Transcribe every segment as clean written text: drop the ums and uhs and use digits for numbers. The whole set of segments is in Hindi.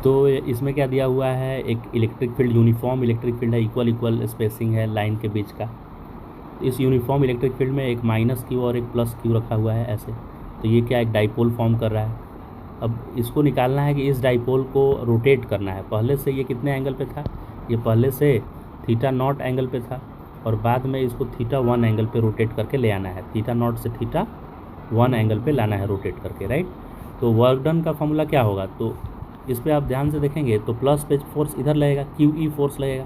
तो इसमें क्या दिया हुआ है, एक electric field, uniform electric field है, इक्वल इक्वल स्पेसिंग है लाइन के बीच का। इस यूनिफॉर्म इलेक्ट्रिक फील्ड में एक माइनस क्यू और एक प्लस क्यू रखा हुआ है ऐसे। तो ये क्या, एक डाइपोल फॉर्म कर रहा है। अब इसको निकालना है कि इस डाइपोल को रोटेट करना है। पहले से ये कितने एंगल पे था, ये पहले से थीटा नॉट एंगल पे था, और बाद में इसको थीटा 1 एंगल पे रोटेट करके ले आना है। थीटा नॉट से थीटा 1 एंगल पे लाना है रोटेट करके, राइट। तो वर्क डन का फॉर्मूला क्या होगा, तो इस पे आप ध्यान से देखेंगे तो प्लस पे फोर्स इधर लगेगा, क्यू ई फोर्स लगेगा,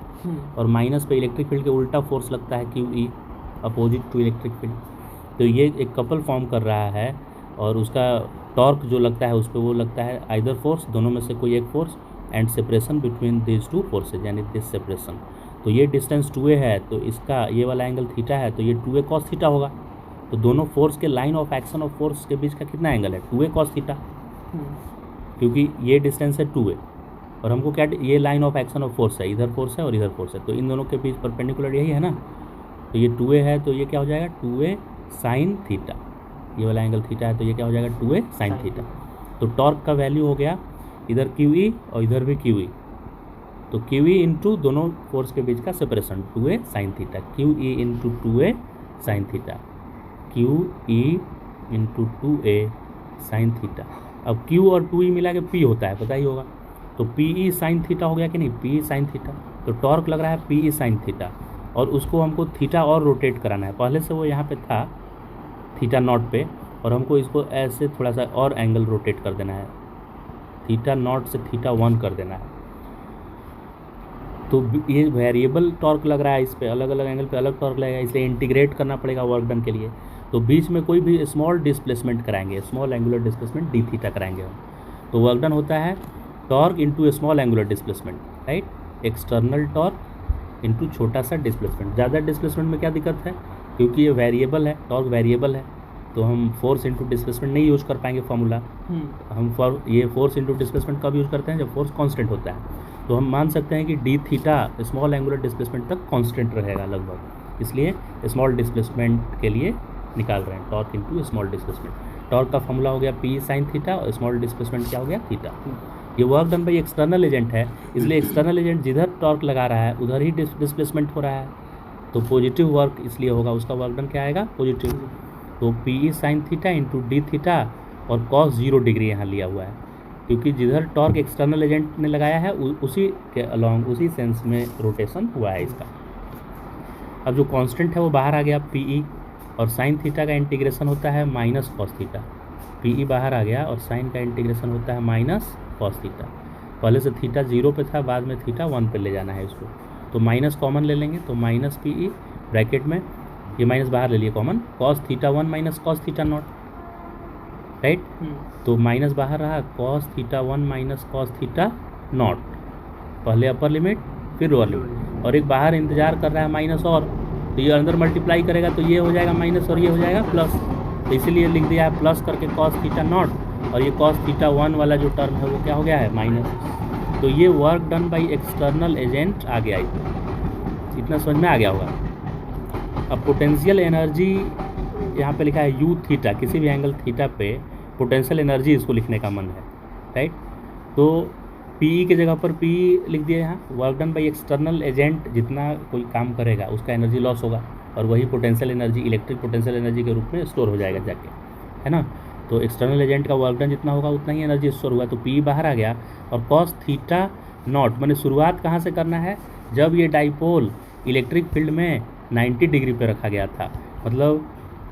और माइनस पे इलेक्ट्रिक फील्ड के उल्टा फोर्स लगता है, Q E, opposite to electric field. तो ये एक कपल फॉर्म कर रहा है, और उसका टॉर्क जो लगता है उस पर वो लगता है आइदर फोर्स, दोनों में से कोई एक force, and separation between this two forces, यानी दिस सेपरेशन। तो ये डिस्टेंस 2a है, तो इसका ये वाला एंगल थीटा है, तो ये 2a कॉस थीटा होगा। तो दोनों फोर्स के line of action of force के बीच का कितना एंगल है, 2a कॉस थीटा, क्योंकि ये डिस्टेंस है 2a, और हमको क्या, ये line of action of force है, इधर फोर्स है और इधर फोर्स है, तो इन दोनों के बीच परपेंडिकुलर यही है ना। तो ये 2a है, तो ये क्या हो जाएगा, 2a साइन थीटा। ये वाला एंगल थीटा है, तो ये क्या हो जाएगा, 2a साइन थीटा। तो टॉर्क का वैल्यू हो गया इधर क्यू ई और इधर भी क्यू ई, तो क्यू ई इंटू दोनों फोर्स के बीच का separation 2a sine theta, Q E into 2a sine theta, Q E into 2a sine theta. अब q और 2e मिला के p होता है, पता ही होगा। तो पी ई साइन थीटा हो गया कि नहीं, पी ई साइन थीटा। तो टॉर्क लग रहा है पी ई साइन थीटा, और उसको हमको थीटा और रोटेट कराना है। पहले से वो यहाँ पे था थीटा नॉट पे, और हमको इसको ऐसे थोड़ा सा और एंगल रोटेट कर देना है, थीटा नॉट से थीटा 1 कर देना है। तो ये वेरिएबल टॉर्क लग रहा है, इस पर अलग अलग एंगल पे अलग टॉर्क लगेगा, इसलिए इंटीग्रेट करना पड़ेगा वर्क डन के लिए। तो बीच में कोई भी स्मॉल डिस्प्लेसमेंट कराएंगे, small angular displacement D theta कराएंगे हम। तो वर्क डन होता है torque into small angular displacement, right. External torque into छोटा सा डिस्प्लेसमेंट। ज़्यादा डिस्प्लेसमेंट में क्या दिक्कत है, क्योंकि ये वेरिएबल है, टॉर्क वेरिएबल है, तो हम फोर्स इंटू डिस्प्लेसमेंट नहीं यूज़ कर पाएंगे फॉर्मूला। हम ये फोर्स इंटू डिस्प्लेसमेंट कब यूज़ करते हैं, जब फोर्स कांस्टेंट होता है। तो हम मान सकते हैं कि D theta small angular displacement तक कांस्टेंट रहेगा लगभग, इसलिए स्मॉल डिस्प्लेसमेंट के लिए निकाल रहे हैं torque into small displacement. Torque का फॉर्मूला हो गया पी साइन थीटा, और स्मॉल डिस्प्लेसमेंट क्या हो गया, थीटा। ये work done by external agent है, इसलिए एक्सटर्नल एजेंट जिधर टॉर्क लगा रहा है उधर ही डिस्प्लेसमेंट हो रहा है, तो पॉजिटिव वर्क इसलिए होगा, उसका वर्क डन क्या आएगा, पॉजिटिव। तो P E sine theta into D theta, और कॉस 0 डिग्री यहाँ लिया हुआ है, क्योंकि जिधर टॉर्क एक्सटर्नल एजेंट ने लगाया है उसी के अलॉन्ग, उसी सेंस में रोटेशन हुआ है इसका। अब जो कांस्टेंट है वो बाहर आ गया पीई, और साइन थीटा का इंटीग्रेशन होता है माइनस कॉस थीटा। पीई बाहर आ गया और साइन का इंटीग्रेशन होता है माइनस कॉस थीटा। पहले से थीटा 0 पे था, बाद में थीटा 1 पे ले जाना है इसको। तो माइनस कॉमन ले लेंगे, तो माइनस पीई ब्रैकेट में, ये माइनस बाहर ले लिए common, cos theta 1 minus cos theta naught, right. तो माइनस बाहर रहा, cos theta 1 minus cos theta naught, पहले अपर लिमिट फिर लोअर लिमिट, और एक बाहर इंतजार कर रहा है माइनस, और तो ये अंदर मल्टीप्लाई करेगा तो ये हो जाएगा माइनस और ये हो जाएगा प्लस, तो इसीलिए लिख दिया है प्लस करके कॉस थीटा नॉट, और ये कॉस थीटा 1 वाला जो टर्म है वो क्या हो गया है, माइनस। तो ये work done by external agent आ गया, इतना समझ में आ गया होगा। अब पोटेंशियल एनर्जी यहाँ पे लिखा है यू थीटा, किसी भी एंगल थीटा पे पोटेंशियल एनर्जी इसको लिखने का मन है, राइट। तो पी के जगह पर पी लिख दिया यहाँ, work done by external agent, जितना कोई काम करेगा उसका एनर्जी लॉस होगा, और वही potential energy electric potential energy के रूप में स्टोर हो जाएगा जाके, है ना। तो एक्सटर्नल एजेंट का वर्क डन जितना होगा उतना ही एनर्जी स्टोर हुआ, तो पी बाहर आ गया, और कॉस थीटा नॉट, मैंने शुरुआत कहाँ से करना है, जब ये डाइपोल इलेक्ट्रिक फील्ड में 90 डिग्री पे रखा गया था, मतलब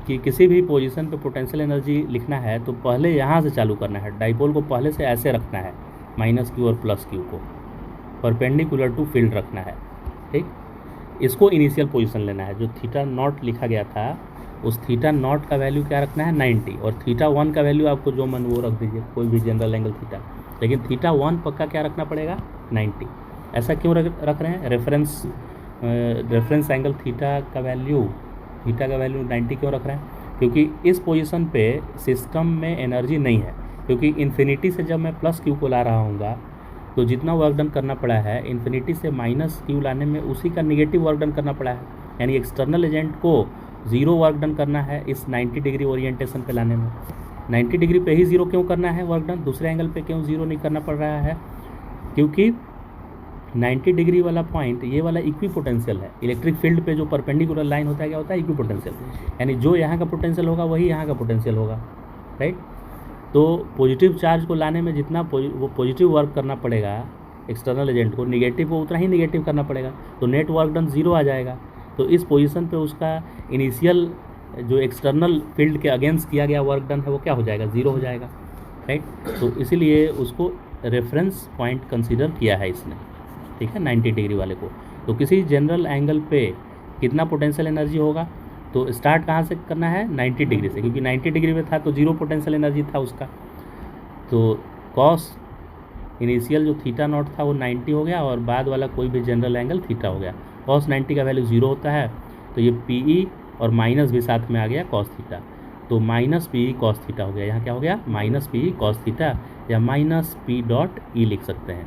कि किसी भी पोजीशन पे पोटेंशियल एनर्जी लिखना है तो पहले यहाँ से चालू करना है, डाइपोल को पहले से ऐसे रखना है, माइनस क्यू और प्लस क्यू को परपेंडिकुलर टू फील्ड रखना है, ठीक। इसको इनिशियल पोजीशन लेना है, जो थीटा नॉट लिखा गया था उस थीटा नॉट का वैल्यू क्या रखना है, 90, और थीटा 1 का वैल्यू आपको जो मन वो रख दीजिए, कोई भी जनरल एंगल थीटा, लेकिन थीटा 1 पक्का क्या रखना पड़ेगा, 90। ऐसा क्यों रख रहे हैं, रेफरेंस एंगल थीटा का वैल्यू 90 क्यों रख रहे हैं, क्योंकि इस पोजीशन पे सिस्टम में एनर्जी नहीं है, क्योंकि इन्फिनिटी से जब मैं प्लस क्यू को ला रहा हूँगा तो जितना वर्क डन करना पड़ा है इन्फिनिटी से माइनस क्यू लाने में उसी का निगेटिव वर्क डन करना पड़ा है, यानी एक्सटर्नल एजेंट को 0 वर्क डन करना है इस 90 डिग्री ओरिएंटेशन पे लाने में। 90 डिग्री पे ही 0 क्यों करना है वर्क डन, दूसरे एंगल पे क्यों 0 नहीं करना पड़ रहा है, क्योंकि 90 डिग्री वाला पॉइंट ये वाला इक्वी पोटेंशियल है। इलेक्ट्रिक फील्ड पे जो परपेंडिकुलर लाइन होता है क्या होता है? इक्वी पोटेंशियल, यानी जो यहाँ का पोटेंशियल होगा वही यहाँ का पोटेंशियल होगा, राइट। तो पॉजिटिव चार्ज को लाने में जितना वो पॉजिटिव वर्क करना पड़ेगा एक्सटर्नल एजेंट को, निगेटिव को उतना ही निगेटिव करना पड़ेगा, तो नेट वर्क डन 0 आ जाएगा। तो इस पोजीशन पे उसका इनिशियल जो एक्सटर्नल फील्ड के अगेंस्ट किया गया वर्क डन है वो क्या हो जाएगा? 0 हो जाएगा, राइट। तो इसीलिए उसको रेफरेंस पॉइंट कंसीडर किया है इसने, ठीक है, 90 डिग्री वाले को। तो किसी जनरल एंगल पे कितना पोटेंशियल एनर्जी होगा, तो स्टार्ट कहाँ से करना है? 90 डिग्री से, क्योंकि 90 डिग्री में था तो 0 पोटेंशियल एनर्जी था उसका। तो कॉस इनिशियल जो थीटा नॉट था वो 90 हो गया, और बाद वाला कोई भी जनरल एंगल थीटा हो गया। कॉस 90 का वैल्यू 0 होता है, तो ये पीई और माइनस भी साथ में आ गया कॉस थीटा, तो माइनस पीई कॉस थीटा हो गया। यहाँ क्या हो गया? माइनस पीई कॉस थीटा, या माइनस पी डॉट ई लिख सकते हैं।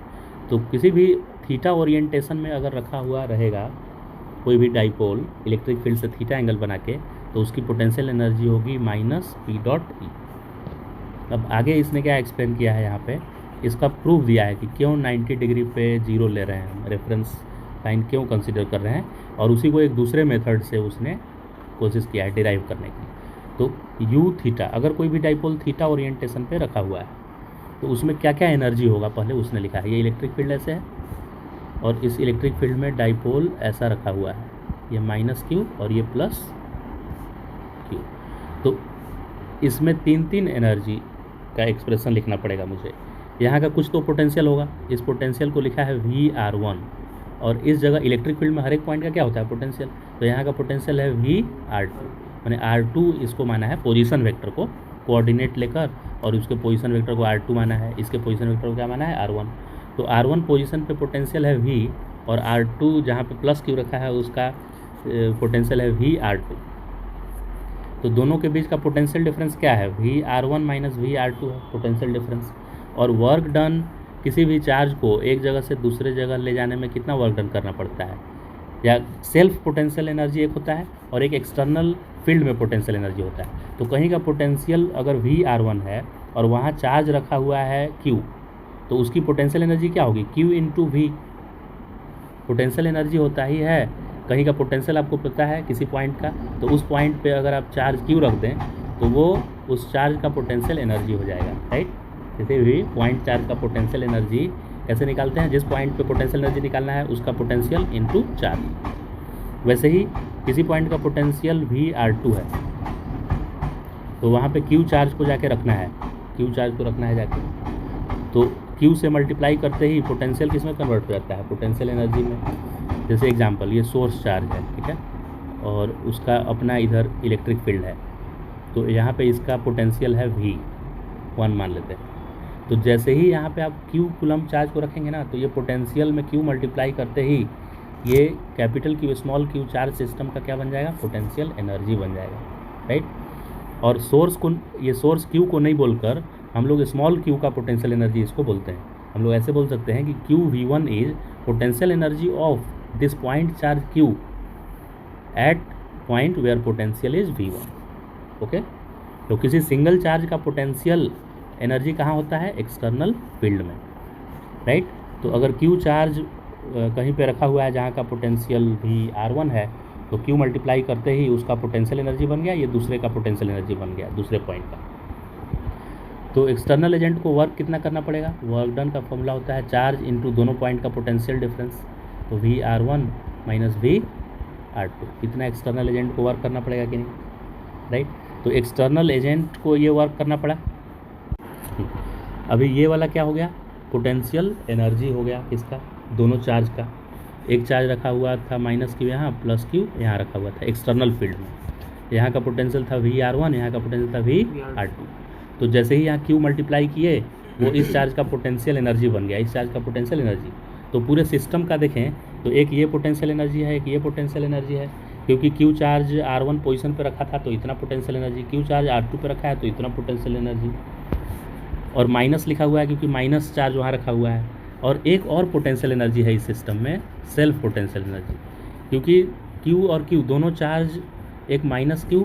तो किसी भी थीटा ओरिएंटेशन में अगर रखा हुआ रहेगा कोई भी डाइपोल इलेक्ट्रिक फील्ड से थीटा एंगल बना के, तो उसकी पोटेंशियल एनर्जी होगी माइनस पी डॉट ई। अब आगे इसने क्या एक्सप्लेन किया है यहाँ पे, इसका प्रूफ दिया है कि क्यों 90 डिग्री पे 0 ले रहे हैं, रेफरेंस लाइन क्यों कंसिडर कर रहे हैं, और उसी को एक दूसरे मेथड से उसने कोशिश किया है डिराइव करने की। तो यू थीटा, अगर कोई भी डाइपोल थीटा ओरिएंटेशन पे रखा हुआ है तो उसमें क्या क्या एनर्जी होगा पहले उसने लिखा है। ये इलेक्ट्रिक फील्ड ऐसे है, और इस इलेक्ट्रिक फील्ड में डाइपोल ऐसा रखा हुआ है, ये माइनस क्यू और ये प्लस क्यू। तो इसमें 3 एनर्जी का एक्सप्रेशन लिखना पड़ेगा मुझे। यहाँ का कुछ तो पोटेंशियल होगा, इस पोटेंशियल को लिखा है VR1, और इस जगह इलेक्ट्रिक फील्ड में हर एक पॉइंट का क्या होता है? पोटेंशियल। तो यहाँ का पोटेंशियल है VR2, मैंने R2 इसको माना है पोजीशन वेक्टर को कोऑर्डिनेट लेकर, और उसके पोजीशन वेक्टर को R2 माना है, इसके पोजीशन वेक्टर को क्या माना है? R1। तो R1 पोजीशन पे पोटेंशियल है V, और R2 जहाँ पे प्लस क्यू रखा है उसका पोटेंशियल है VR2। तो दोनों के बीच का पोटेंशियल डिफरेंस क्या है? VR1 माइनस VR2 है पोटेंशियल डिफरेंस। और वर्क डन, किसी भी चार्ज को एक जगह से दूसरे जगह ले जाने में कितना वर्क डन करना पड़ता है, या सेल्फ पोटेंशियल एनर्जी एक होता है और एक एक्सटर्नल फील्ड में पोटेंशियल एनर्जी होता है। तो कहीं का पोटेंशियल अगर VR1 है और वहाँ चार्ज रखा हुआ है Q, तो उसकी पोटेंशियल एनर्जी क्या होगी? Q into V। Potential energy होता ही है, कहीं का पोटेंशियल आपको पता है किसी पॉइंट का, तो उस पॉइंट पे अगर आप चार्ज Q रख दें तो वो उस चार्ज का पोटेंशियल एनर्जी हो जाएगा, राइट। किसी भी पॉइंट चार्ज का पोटेंशियल एनर्जी कैसे निकालते हैं? जिस पॉइंट पे पोटेंशियल एनर्जी निकालना है उसका पोटेंशियल इंटू चार्ज। वैसे ही किसी पॉइंट का पोटेंशियल VR2 है, तो वहाँ पे Q चार्ज को जाके रखना है, Q चार्ज को रखना है जाके, तो Q से मल्टीप्लाई करते ही पोटेंशियल किस में कन्वर्ट हो जाता है? पोटेंशियल एनर्जी में। जैसे एग्जांपल, ये सोर्स चार्ज है, ठीक है, और उसका अपना इधर इलेक्ट्रिक फील्ड है, तो यहाँ पे इसका पोटेंशियल है V1 मान लेते हैं। तो जैसे ही यहाँ पे आप Q कूलम चार्ज को रखेंगे ना, तो ये पोटेंशियल में Q मल्टीप्लाई करते ही ये capital Q small q charge system का क्या बन जाएगा? पोटेंशियल एनर्जी बन जाएगा, राइट। और सोर्स को, ये सोर्स Q को नहीं बोलकर हम लोग स्मॉल q का पोटेंशियल एनर्जी इसको बोलते हैं। हम लोग ऐसे बोल सकते हैं कि QV1 is potential energy of this point charge Q at point where potential is V1, okay. तो किसी सिंगल चार्ज का पोटेंशियल एनर्जी कहाँ होता है? एक्सटर्नल फील्ड में, राइट। तो अगर Q चार्ज कहीं पे रखा हुआ है जहाँ का पोटेंशियल VR1 है, तो Q मल्टीप्लाई करते ही उसका पोटेंशियल एनर्जी बन गया, ये दूसरे का पोटेंशियल एनर्जी बन गया, दूसरे पॉइंट का। तो एक्सटर्नल एजेंट को वर्क कितना करना पड़ेगा? वर्क डन का फॉर्मूला होता है चार्ज इंटू दोनों पॉइंट का पोटेंशियल डिफरेंस, तो VR1 माइनस VR2। इतना एक्सटर्नल एजेंट को वर्क करना पड़ेगा कि नहीं, राइट। तो एक्सटर्नल एजेंट को ये वर्क करना पड़ा। अभी ये वाला क्या हो गया? पोटेंशियल एनर्जी हो गया किसका? दोनों चार्ज का। एक चार्ज रखा हुआ था माइनस क्यू यहाँ, प्लस क्यू यहाँ रखा हुआ था एक्सटर्नल फील्ड में। यहाँ का पोटेंशियल था VR1, यहाँ का पोटेंशियल था VR2। तो जैसे ही यहाँ Q मल्टीप्लाई किए, वो इस चार्ज का पोटेंशियल एनर्जी बन गया, इस चार्ज का पोटेंशियल एनर्जी। तो पूरे सिस्टम का देखें तो एक ये पोटेंशियल एनर्जी है, एक ये पोटेंशियल एनर्जी है, क्योंकि Q चार्ज R1 पोजीशन पे रखा था तो इतना potential energy, Q charge R2 पे रखा है तो इतना पोटेंशियल एनर्जी, और माइनस लिखा हुआ है क्योंकि माइनस चार्ज वहाँ रखा हुआ है। और एक और पोटेंशियल एनर्जी है इस सिस्टम में, सेल्फ पोटेंशियल एनर्जी, क्योंकि Q और Q दोनों चार्ज, एक माइनस Q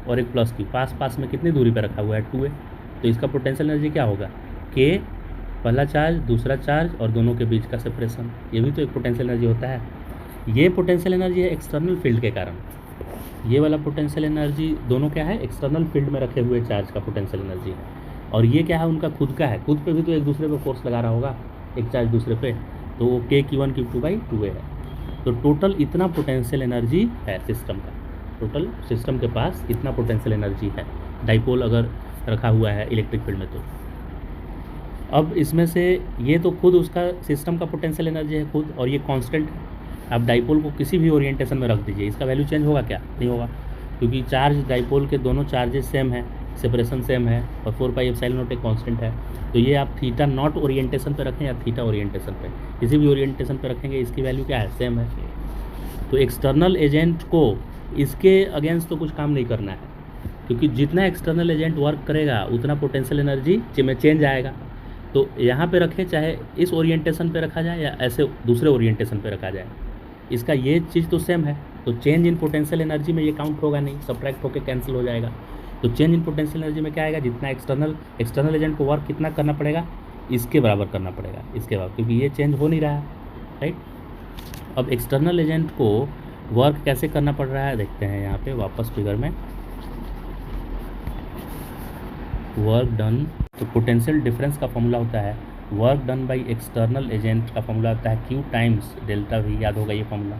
और एक प्लस Q पास पास में कितनी दूरी पर रखा हुआ है? 2a। तो इसका पोटेंशियल एनर्जी क्या होगा? K पहला चार्ज, दूसरा चार्ज और दोनों के बीच का सेपरेशन, ये भी तो एक पोटेंशियल एनर्जी होता है। ये पोटेंशियल एनर्जी है एक्सटर्नल फील्ड के कारण। ये वाला पोटेंशियल एनर्जी दोनों क्या है, एक्सटर्नल फील्ड में रखे हुए चार्ज का पोटेंशियल एनर्जी है। और ये क्या है, उनका खुद का है, खुद पे भी तो एक दूसरे पे फोर्स लगा रहा होगा, एक चार्ज दूसरे पे, तो वो K(Q1 Q2/2a है। तो टोटल इतना पोटेंशियल एनर्जी है सिस्टम का, टोटल सिस्टम के पास इतना पोटेंशियल एनर्जी है डाइपोल अगर रखा हुआ है इलेक्ट्रिक फील्ड में। तो अब इसमें से ये तो खुद उसका सिस्टम का पोटेंशियल एनर्जी है खुद, और ये कांस्टेंट है। आप डाइपोल को किसी भी ओरिएंटेशन में रख दीजिए, इसका वैल्यू चेंज होगा क्या? नहीं होगा, क्योंकि चार्ज डाइपोल के दोनों चार्जेस सेम है, सेपरेशन सेम है, और 4πε0 एक कांस्टेंट है। तो ये आप थीटा नॉट ओरिएंटेशन पे रखें या थीटा ओरिएंटेशन पे, किसी भी ओरिएंटेशन पे रखेंगे, इसकी वैल्यू क्या है, सेम है। तो एक्सटर्नल एजेंट को इसके अगेंस्ट तो कुछ काम नहीं करना है, क्योंकि जितना एक्सटर्नल एजेंट वर्क करेगा उतना पोटेंशियल एनर्जी में चेंज आएगा। तो यहाँ पे रखें, चाहे इस ओरिएंटेशन पे रखा जाए या ऐसे दूसरे ओरिएंटेशन पे रखा जाए, इसका ये चीज़ तो सेम है। तो चेंज इन पोटेंशियल एनर्जी में ये काउंट होगा नहीं, सब्ट्रैक्ट होकर कैंसिल हो जाएगा। तो चेंज इन पोटेंशियल एनर्जी में क्या आएगा, जितना एक्सटर्नल एजेंट को वर्क कितना करना पड़ेगा, इसके बराबर करना पड़ेगा इसके बाद, क्योंकि ये चेंज हो नहीं रहा है, राइट। अब एक्सटर्नल एजेंट को वर्क कैसे करना पड़ रहा है देखते हैं यहाँ पे वापस फिगर में। वर्क डन, तो पोटेंशियल डिफरेंस का फॉर्मूला होता है work done by external agent का फॉर्मूला होता है Q टाइम्स डेल्टा V, याद होगा ये फॉर्मूला।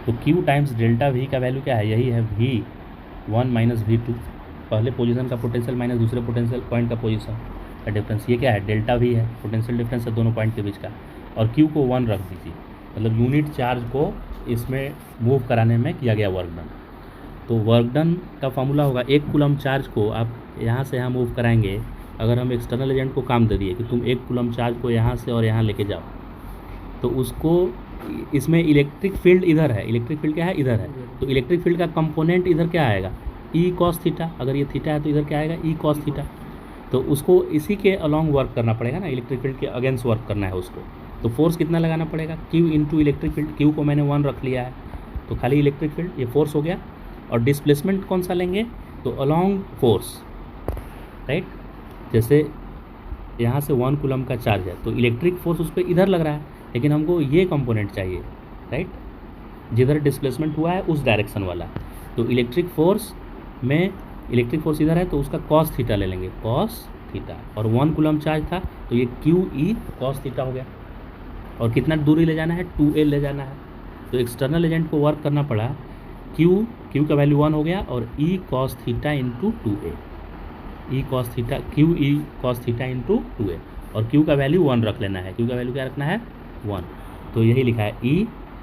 तो Q टाइम्स डेल्टा V का वैल्यू क्या है, यही है V1 माइनस V2, पहले पोजीशन का पोटेंशियल माइनस दूसरे पोटेंशियल पॉइंट का पोजीशन का डिफरेंस। ये क्या है, डेल्टा V है, पोटेंशियल डिफरेंस है दोनों पॉइंट के बीच का। और Q को 1 रख दीजिए, मतलब यूनिट चार्ज को इसमें मूव कराने में किया गया वर्क डन। तो वर्क डन का फॉर्मूला होगा 1 कूलम चार्ज को आप यहाँ से यहाँ मूव कराएंगे। अगर हम एक्सटर्नल एजेंट को काम दे दिए कि तुम 1 कूलम चार्ज को यहाँ से और यहाँ लेके जाओ, तो उसको इसमें इलेक्ट्रिक फील्ड इधर है, इलेक्ट्रिक फील्ड क्या है, इधर है। तो इलेक्ट्रिक फील्ड का कंपोनेंट इधर क्या आएगा, E cos थीटा। अगर ये थीटा है तो इधर क्या आएगा, E cos थीटा। तो उसको इसी के अलॉन्ग वर्क करना पड़ेगा ना, इलेक्ट्रिक फील्ड के अगेंस्ट वर्क करना है उसको। तो फोर्स कितना लगाना पड़ेगा, Q into electric field. Q को मैंने 1 रख लिया है, तो खाली इलेक्ट्रिक फील्ड, ये फोर्स हो गया। और डिस्प्लेसमेंट कौन सा लेंगे, तो अलॉन्ग फोर्स, राइट। जैसे यहाँ से 1 कूलम का चार्ज है, तो इलेक्ट्रिक फोर्स उस पर इधर लग रहा है, लेकिन हमको ये कंपोनेंट चाहिए, राइट, जिधर डिस्प्लेसमेंट हुआ है उस डायरेक्शन वाला। तो इलेक्ट्रिक फोर्स में, इलेक्ट्रिक फोर्स इधर है तो उसका cos थीटा ले लेंगे, cos थीटा। और 1 कूलम चार्ज था तो ये QE cos थीटा हो गया। और कितना दूरी ले जाना है, 2a ले जाना है। तो एक्सटर्नल एजेंट को वर्क करना पड़ा, Q का वैल्यू 1 हो गया, और E cos theta into 2a, E cos theta, QE cos theta into 2a। और Q का वैल्यू 1 रख लेना है, Q का वैल्यू क्या रखना है, 1। तो यही लिखा है E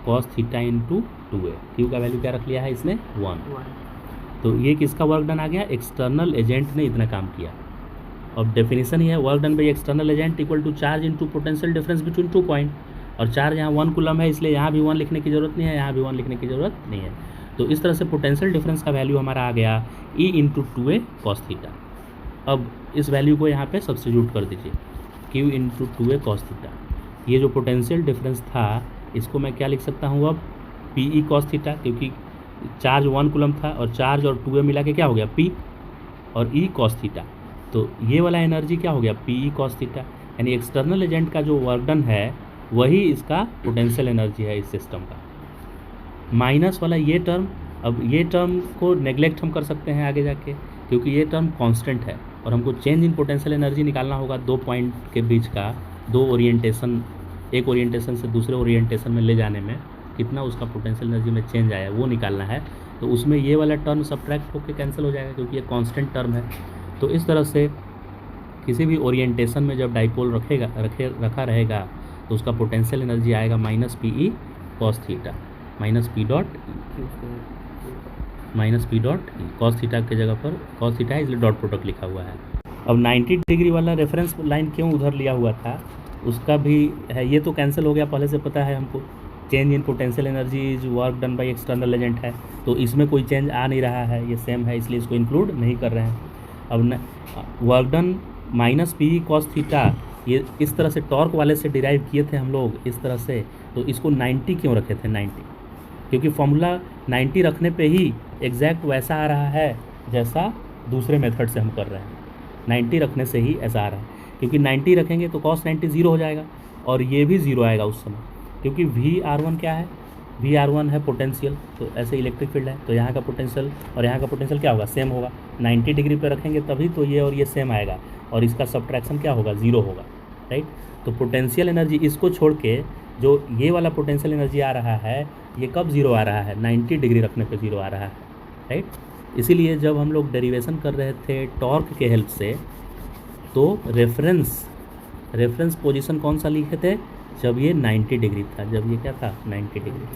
cos theta into 2a। Q का वैल्यू क्या रख लिया है इसने, 1। तो ये किसका वर्क डन आ गया, एक्सटर्नल एजेंट ने इतना काम किया। अब डेफिनेशन ही है work done by external agent equal to charge into potential difference between 2 point. और चार्ज यहाँ 1 कूलम है, इसलिए यहाँ भी 1 लिखने की ज़रूरत नहीं है, यहाँ भी 1 लिखने की ज़रूरत नहीं है। तो इस तरह से पोटेंशियल डिफरेंस का वैल्यू हमारा आ गया E into 2a cos theta. अब इस वैल्यू को यहाँ पे सब्स्टिट्यूट कर दीजिए, Q into 2a cos theta. ये जो पोटेंशियल डिफरेंस था इसको मैं क्या लिख सकता हूँ अब, PE cos थीटा, क्योंकि चार्ज 1 कूलम था और चार्ज और 2a मिला के क्या हो गया, P, और E cos थीटा। तो ये वाला एनर्जी क्या हो गया, PE cos थीटा। यानी एक्सटर्नल एजेंट का जो वर्क डन है वही इसका पोटेंशियल एनर्जी है इस सिस्टम का। माइनस वाला ये टर्म, अब ये टर्म को नेग्लेक्ट हम कर सकते हैं आगे जाके, क्योंकि ये टर्म कांस्टेंट है और हमको चेंज इन पोटेंशियल एनर्जी निकालना होगा 2 पॉइंट के बीच का, 2 ओरिएंटेशन, एक ओरिएंटेशन से दूसरे ओरिएंटेशन में ले जाने में कितना उसका पोटेंशियल एनर्जी में चेंज आया वो निकालना है। तो उसमें ये वाला टर्म सब्ट्रैक्ट होकर कैंसिल हो जाएगा, क्योंकि ये कांस्टेंट टर्म है। तो इस तरह से किसी भी ओरिएंटेशन में जब डाइपोल रखा रहेगा तो उसका पोटेंशियल एनर्जी आएगा minus PE cos theta, minus P dot E। cos theta के जगह पर cos थीटा है, इसलिए डॉट प्रोडक्ट लिखा हुआ है। अब 90 डिग्री वाला रेफरेंस लाइन क्यों उधर लिया हुआ था उसका भी है, ये तो कैंसिल हो गया, पहले से पता है हमको। Change in potential energy is work done by external agent है, तो इसमें कोई चेंज आ नहीं रहा है, ये सेम है, इसलिए इसको इंक्लूड नहीं कर रहे हैं। अब work done minus PE cos theta, ये इस तरह से टॉर्क वाले से डिराइव किए थे हम लोग इस तरह से। तो इसको 90 क्यों रखे थे, 90, क्योंकि फॉर्मूला 90 रखने पे ही एग्जैक्ट वैसा आ रहा है जैसा दूसरे मेथड से हम कर रहे हैं, 90 रखने से ही ऐसा आ रहा है। क्योंकि 90 रखेंगे तो cos 90 ज़ीरो हो जाएगा और ये भी ज़ीरो आएगा उस समय, क्योंकि VR1 क्या है, VR1 है पोटेंशियल, तो ऐसे इलेक्ट्रिक फील्ड है, तो यहाँ का पोटेंशियल और यहाँ का पोटेंशियल क्या होगा, सेम होगा। 90 डिग्री पे रखेंगे तभी तो ये और ये सेम आएगा, और इसका सब्ट्रैक्शन क्या होगा, ज़ीरो होगा, राइट। तो पोटेंशियल एनर्जी इसको छोड़ के जो ये वाला पोटेंशियल एनर्जी आ रहा है, ये कब ज़ीरो आ रहा है, 90 डिग्री रखने पे ज़ीरो आ रहा है, राइट। इसीलिए जब हम लोग डेरिवेशन कर रहे थे टॉर्क के हेल्प से, तो रेफरेंस पोजीशन कौन सा लिखे थे, जब ये 90 डिग्री था, जब ये क्या था, 90 डिग्री।